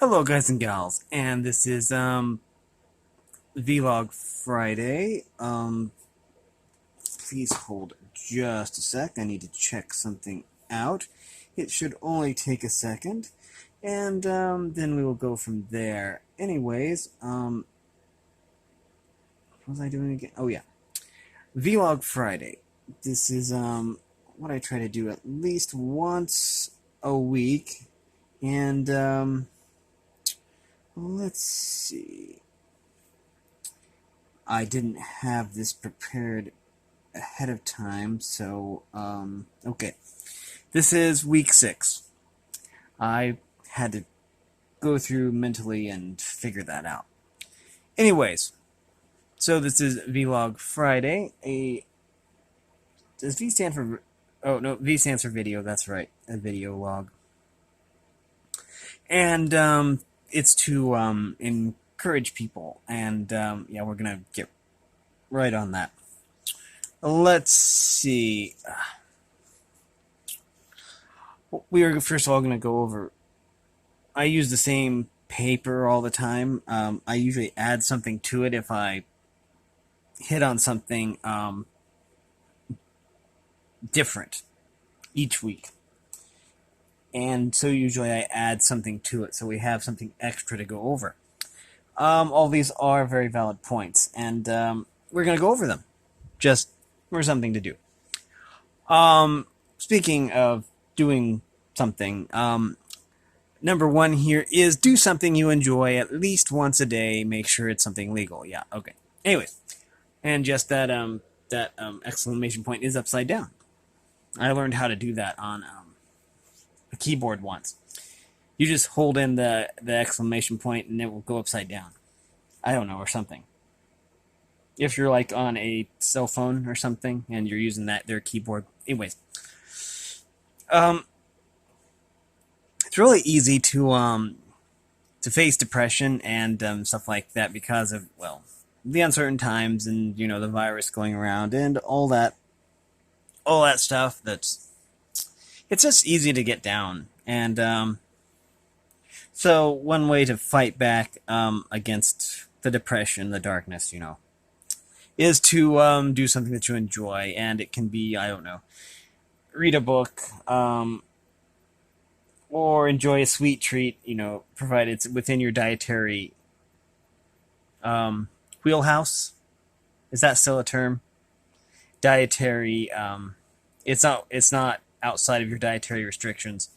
Hello guys and gals, and this is Vlog Friday. Please hold just a sec. I need to check something out. It should only take a second, and then we will go from there. Anyways, what was I doing again? Oh yeah, Vlog Friday. This is what I try to do at least once a week, and let's see. I didn't have this prepared ahead of time, so, okay. This is week 6. I had to go through mentally and figure that out. Anyways, so this is Vlog Friday. Does V stand for... Oh, no, V stands for video, that's right. A video log. And, it's to, encourage people, and yeah, we're gonna get right on that. Let's see. We are first of all gonna go over. I use the same paper all the time. I usually add something to it if I hit on something different each week. And so usually I add something to it, so we have something extra to go over. All these are very valid points, and we're going to go over them, just for something to do. Speaking of doing something, number 1 here is do something you enjoy at least once a day. Make sure it's something legal. Yeah, okay. Anyways, and just that exclamation point is upside down. I learned how to do that on a keyboard once. You just hold in the exclamation point and it will go upside down. I don't know, or something. If you're like on a cell phone or something and you're using their keyboard. Anyways. It's really easy to face depression and stuff like that because of, well, the uncertain times and, you know, the virus going around and all that stuff. It's just easy to get down. And so one way to fight back against the depression, the darkness, you know, is to do something that you enjoy. And it can be, I don't know, read a book, or enjoy a sweet treat, you know, provided it's within your dietary wheelhouse. Is that still a term? Dietary, it's not outside of your dietary restrictions.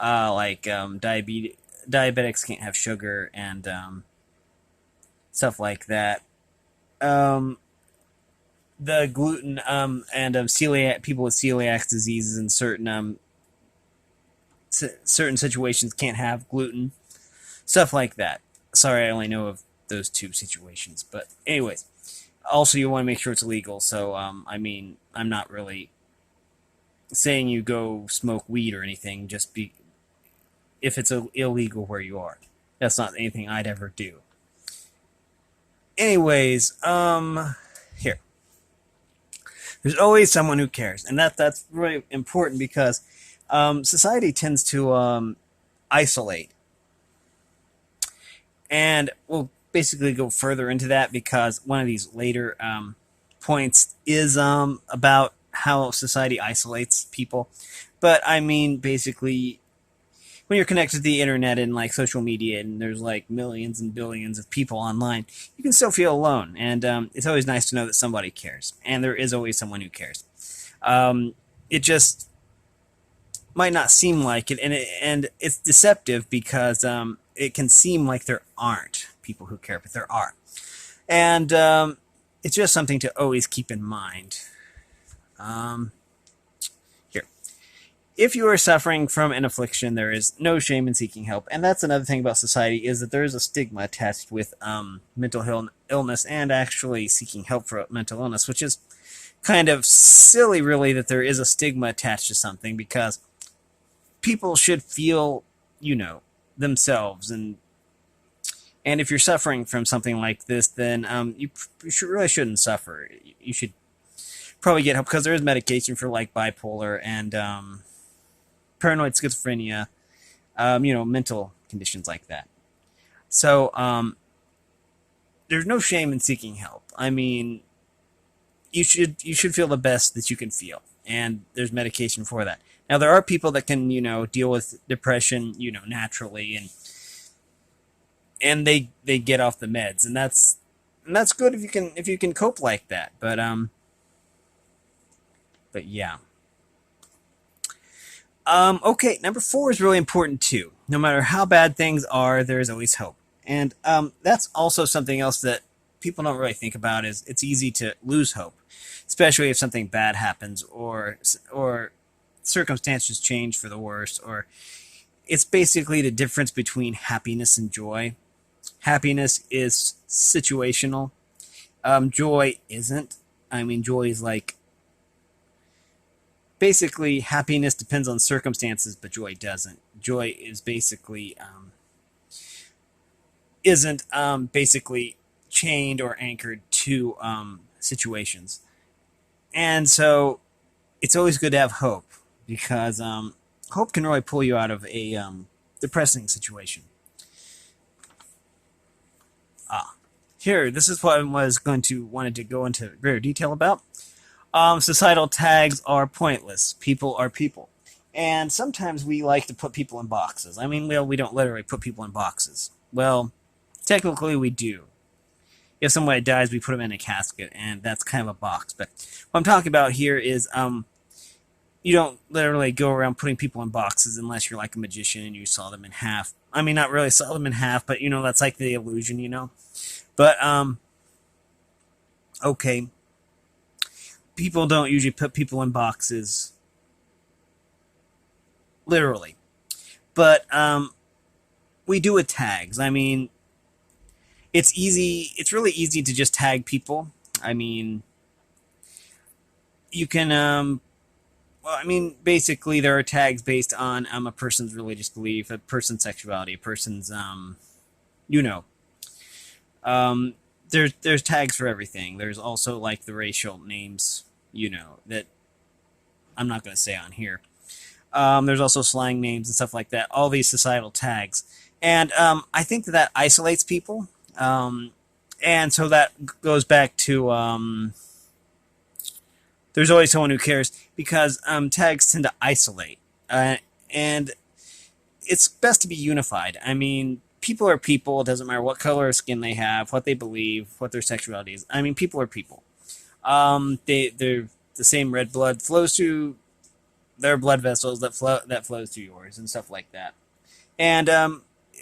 Like diabetics can't have sugar and stuff like that. The gluten and celiac people with celiac diseases and certain situations can't have gluten, stuff like that. Sorry, I only know of those 2 situations, but anyways. Also, you want to make sure it's legal. So, I mean, I'm not really saying you go smoke weed or anything. Just if it's illegal where you are. That's not anything I'd ever do. Anyways, here. There's always someone who cares, and that's really important because society tends to isolate, and we'll basically go further into that because one of these later points is about how society isolates people. But I mean, basically, when you're connected to the internet and like social media and there's like millions and billions of people online, you can still feel alone. And it's always nice to know that somebody cares. And there is always someone who cares. It just might not seem like it. And it's deceptive because it can seem like there aren't people who care, but there are. And it's just something to always keep in mind. Here. If you are suffering from an affliction, there is no shame in seeking help. And that's another thing about society, is that there is a stigma attached with mental illness and actually seeking help for mental illness, which is kind of silly, really, that there is a stigma attached to something, because people should feel, you know, themselves. And if you're suffering from something like this, then you really shouldn't suffer. You should probably get help, because there is medication for like bipolar and paranoid schizophrenia, you know, mental conditions like that. So there's no shame in seeking help. I mean, you should feel the best that you can feel, and there's medication for that. Now there are people that can deal with depression naturally, and they get off the meds, and that's good if you can cope like that. But yeah. Okay, number four is really important too. No matter how bad things are, there is always hope. And that's also something else that people don't really think about is it's easy to lose hope, especially if something bad happens or circumstances change for the worse, or it's basically the difference between happiness and joy. Happiness is situational. Joy isn't. I mean, joy is like basically happiness depends on circumstances, but joy doesn't. Joy is basically isn't basically chained or anchored to situations, and so it's always good to have hope because hope can really pull you out of a depressing situation. Ah, here, this is what I was going to wanted to go into greater detail about. Societal tags are pointless. People are people. And sometimes we like to put people in boxes. I mean, well, we don't literally put people in boxes. Well, technically we do. If somebody dies, we put them in a casket, and that's kind of a box. But what I'm talking about here is you don't literally go around putting people in boxes unless you're like a magician and you saw them in half. I mean, not really saw them in half, but that's like the illusion. But okay, people don't usually put people in boxes literally, but we do with tags. I mean, it's easy. It's really easy to just tag people. I mean, you can well, I mean, basically there are tags based on a person's religious belief, a person's sexuality, a person's you know there's tags for everything. There's also like the racial names that I'm not going to say on here. There's also slang names and stuff like that. All these societal tags, and I think that isolates people. And so that goes back to there's always someone who cares because tags tend to isolate, and it's best to be unified. I mean, people are people. It doesn't matter what color of skin they have, what they believe, what their sexuality is. I mean, people are people. They're the same red blood flows through their blood vessels that flows through yours and stuff like that. And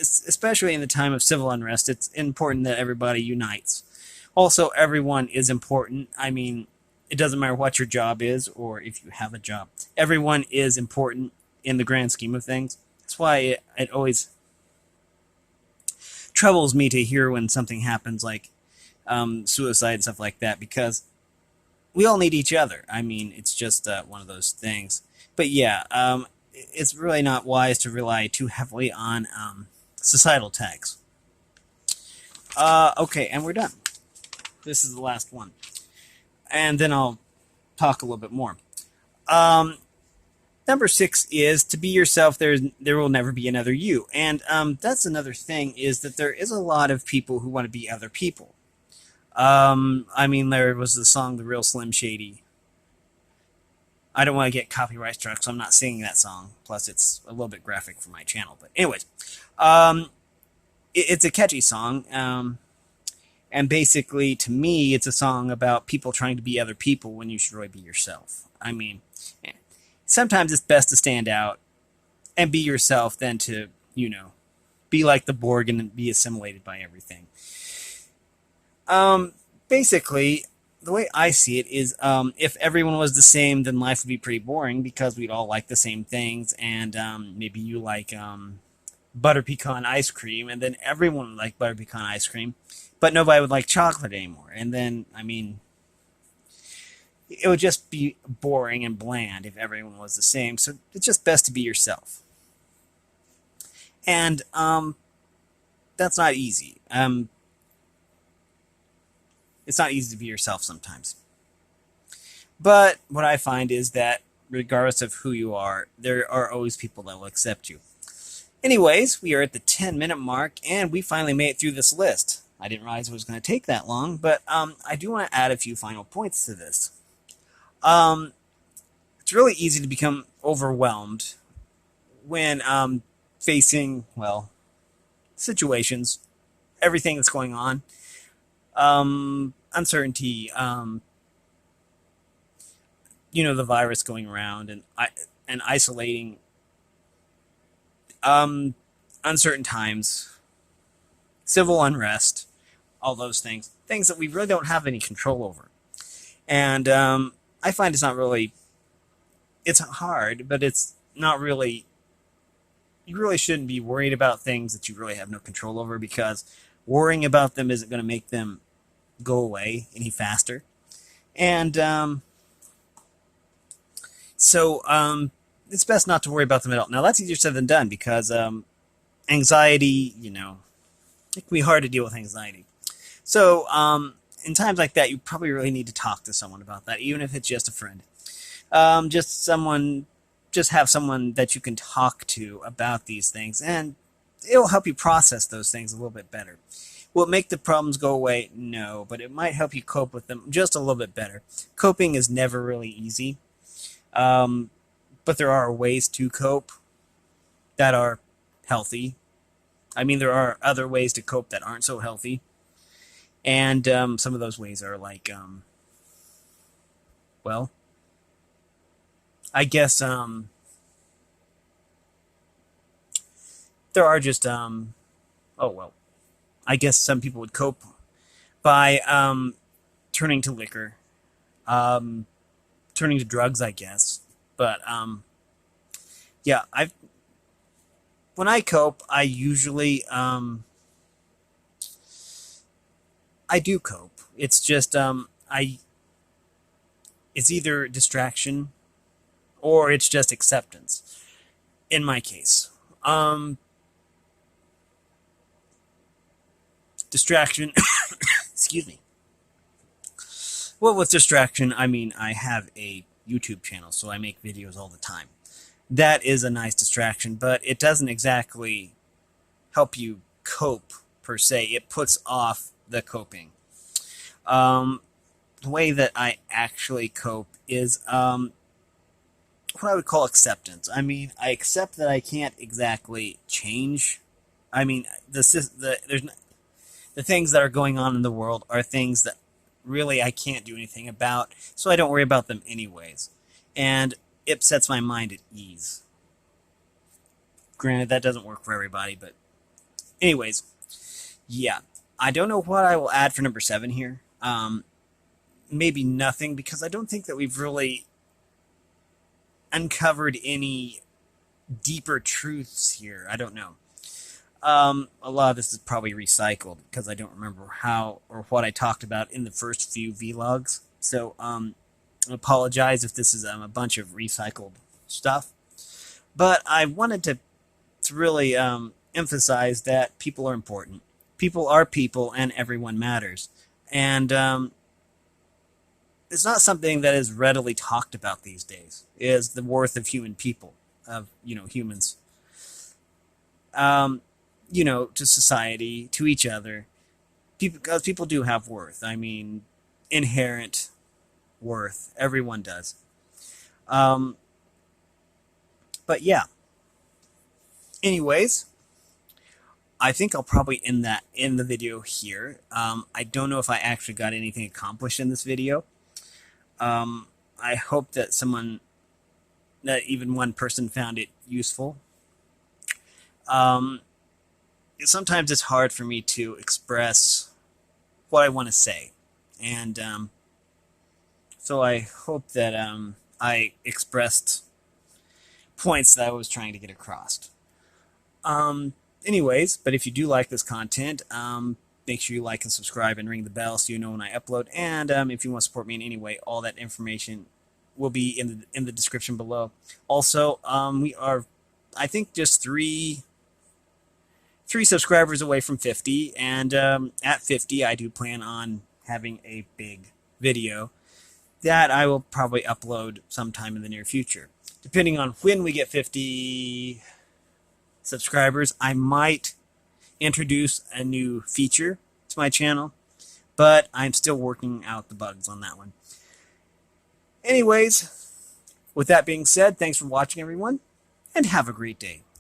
especially in the time of civil unrest, it's important that everybody unites. Also, everyone is important. I mean, it doesn't matter what your job is or if you have a job. Everyone is important in the grand scheme of things. That's why it always troubles me to hear when something happens like suicide and stuff like that, because we all need each other. I mean, it's just one of those things. But yeah, it's really not wise to rely too heavily on societal tags. Okay, and we're done. This is the last one. And then I'll talk a little bit more. Number 6 is to be yourself. There will never be another you. And that's another thing, is that there is a lot of people who want to be other people. I mean, there was the song The Real Slim Shady. I don't want to get copyright struck, so I'm not singing that song. Plus, it's a little bit graphic for my channel. But anyways, it's a catchy song. And basically, to me, it's a song about people trying to be other people when you should really be yourself. I mean, sometimes it's best to stand out and be yourself than to, be like the Borg and be assimilated by everything. Basically, the way I see it is if everyone was the same, then life would be pretty boring because we'd all like the same things. And maybe you like butter pecan ice cream, and then everyone would like butter pecan ice cream, but nobody would like chocolate anymore. And then, I mean, it would just be boring and bland if everyone was the same. So it's just best to be yourself. And that's not easy. It's not easy to be yourself sometimes. But what I find is that regardless of who you are, there are always people that will accept you. Anyways, we are at the 10-minute mark, and we finally made it through this list. I didn't realize it was going to take that long, but I do want to add a few final points to this. Um, it's really easy to become overwhelmed when facing, well, situations, everything that's going on, uncertainty, the virus going around, and isolating, um, uncertain times, civil unrest, all those things that we really don't have any control over. And I find it's not really, it's hard, but it's not really, you really shouldn't be worried about things that you really have no control over, because worrying about them isn't going to make them go away any faster. And it's best not to worry about them at all. Now, that's easier said than done, because anxiety, it can be hard to deal with anxiety. So, in times like that, you probably really need to talk to someone about that, even if it's just a friend. Just have someone that you can talk to about these things, and it'll help you process those things a little bit better. Will it make the problems go away? No, but it might help you cope with them just a little bit better. Coping is never really easy, but there are ways to cope that are healthy. I mean, there are other ways to cope that aren't so healthy, and some of those ways are like, well, I guess there are just oh well, I guess some people would cope by turning to liquor, um, turning to drugs, I guess. But yeah, I've when I cope, I usually I do cope. It's just I it's either distraction or it's just acceptance. In my case, um, distraction. Excuse me. Well, with distraction, I mean I have a YouTube channel, so I make videos all the time. That is a nice distraction, but it doesn't exactly help you cope per se. It puts off the coping. Um, the way that I actually cope is what I would call acceptance. I mean, I accept that I can't exactly change. I mean, the things that are going on in the world are things that really I can't do anything about, so I don't worry about them anyways. And it sets my mind at ease. Granted, that doesn't work for everybody, but anyways, yeah. I don't know what I will add for number 7 here. Maybe nothing, because I don't think that we've really uncovered any deeper truths here. I don't know. A lot of this is probably recycled, because I don't remember how or what I talked about in the first few vlogs. So, I apologize if this is a bunch of recycled stuff. But I wanted to really emphasize that people are important. People are people, and everyone matters. And it's not something that is readily talked about these days, is the worth of human people, of, humans. Um, to society, to each other. People, because people do have worth. I mean, inherent worth. Everyone does. Um, but yeah. Anyways, I think I'll probably end the video here. I don't know if I actually got anything accomplished in this video. I hope that even one person found it useful. Um, Sometimes it's hard for me to express what I want to say, and so I hope that I expressed points that I was trying to get across. Um, Anyways, but if you do like this content, make sure you like and subscribe and ring the bell so you know when I upload. And if you want to support me in any way, all that information will be in the description below. Also, we are, I think, just three subscribers away from 50, and at 50, I do plan on having a big video that I will probably upload sometime in the near future. Depending on when we get 50, subscribers, I might introduce a new feature to my channel, but I'm still working out the bugs on that one. Anyways, with that being said, thanks for watching, everyone, and have a great day.